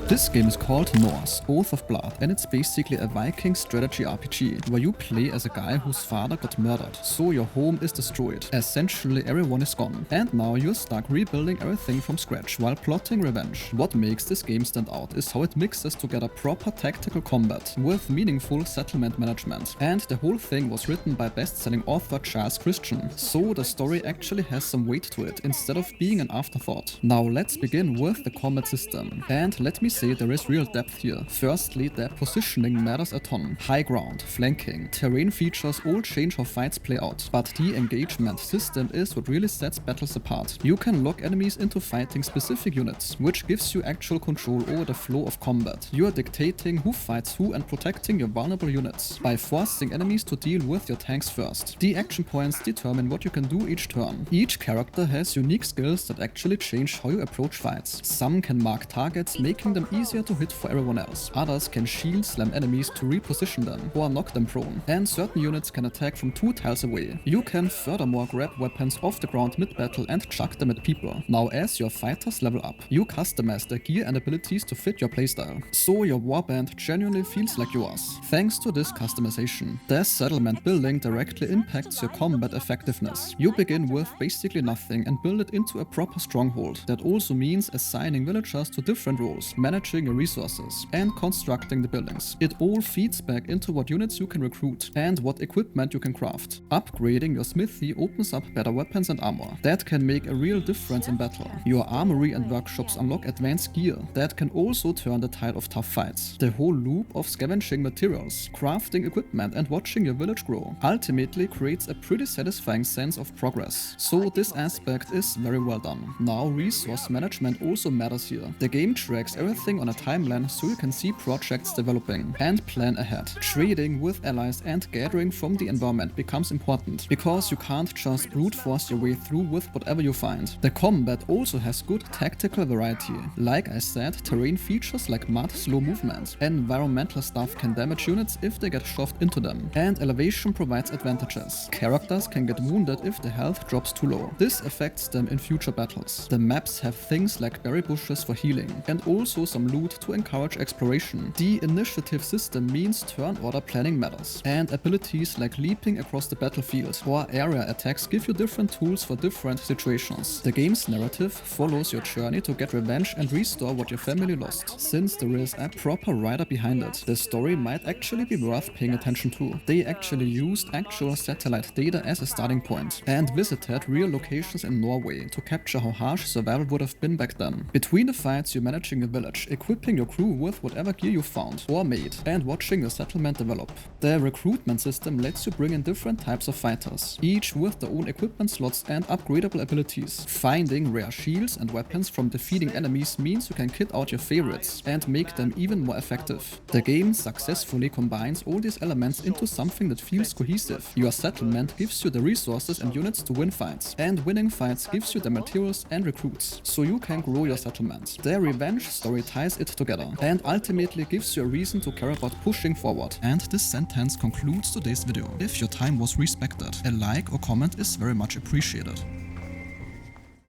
This game is called NORSE, Oath of Blood, and it's basically a Viking strategy RPG, where you play as a guy whose father got murdered, so your home is destroyed. Essentially everyone is gone, and now you're stuck rebuilding everything from scratch while plotting revenge. What makes this game stand out is how it mixes together proper tactical combat with meaningful settlement management, and the whole thing was written by best-selling author Charles Christian, so the story actually has some weight to it instead of being an afterthought. Now let's begin with the combat system, and let me say there is real depth here. Firstly, their positioning matters a ton. High ground, flanking, terrain features all change how fights play out, but the engagement system is what really sets battles apart. You can lock enemies into fighting specific units, which gives you actual control over the flow of combat. You are dictating who fights who and protecting your vulnerable units by forcing enemies to deal with your tanks first. The action points determine what you can do each turn. Each character has unique skills that actually change how you approach fights. Some can mark targets, making them easier to hit for everyone else. Others can shield slam enemies to reposition them or knock them prone. And certain units can attack from 2 tiles away. You can furthermore grab weapons off the ground mid-battle and chuck them at people. Now as your fighters level up, you customize their gear and abilities to fit your playstyle, so your warband genuinely feels like yours. Thanks to this customization, the settlement building directly impacts your combat effectiveness. You begin with basically nothing and build it into a proper stronghold. That also means assigning villagers to different roles, managing your resources, and constructing the buildings. It all feeds back into what units you can recruit and what equipment you can craft. Upgrading your smithy opens up better weapons and armor. That can make a real difference in battle. Your armory and workshops unlock advanced gear that can also turn the tide of tough fights. The whole loop of scavenging materials, crafting equipment, and watching your village grow ultimately creates a pretty satisfying sense of progress. So this aspect is very well done. Now resource management also matters here. The game tracks everything on a timeline so you can see projects developing and plan ahead. Trading with allies and gathering from the environment becomes important, because you can't just brute force your way through with whatever you find. The combat also has good tactical variety. Like I said, terrain features like mud, slow movement. Environmental stuff can damage units if they get shoved into them, and elevation provides advantages. Characters can get wounded if the health drops too low. This affects them in future battles. The maps have things like berry bushes for healing, and also some loot to encourage exploration. The initiative system means turn order planning matters, and abilities like leaping across the battlefield or area attacks give you different tools for different situations. The game's narrative follows your journey to get revenge and restore what your family lost. Since there is a proper writer behind it, the story might actually be worth paying attention to. They actually used actual satellite data as a starting point and visited real locations in Norway to capture how harsh survival would have been back then. Between the fights, you're managing a village, equipping your crew with whatever gear you found or made, and watching your settlement develop. The recruitment system lets you bring in different types of fighters, each with their own equipment slots and upgradable abilities. Finding rare shields and weapons from defeating enemies means you can kit out your favorites and make them even more effective. The game successfully combines all these elements into something that feels cohesive. Your settlement gives you the resources and units to win fights, and winning fights gives you the materials and recruits, so you can grow your settlement. The revenge story ties it together, and ultimately gives you a reason to care about pushing forward. And this sentence concludes today's video. If your time was respected, a like or comment is very much appreciated.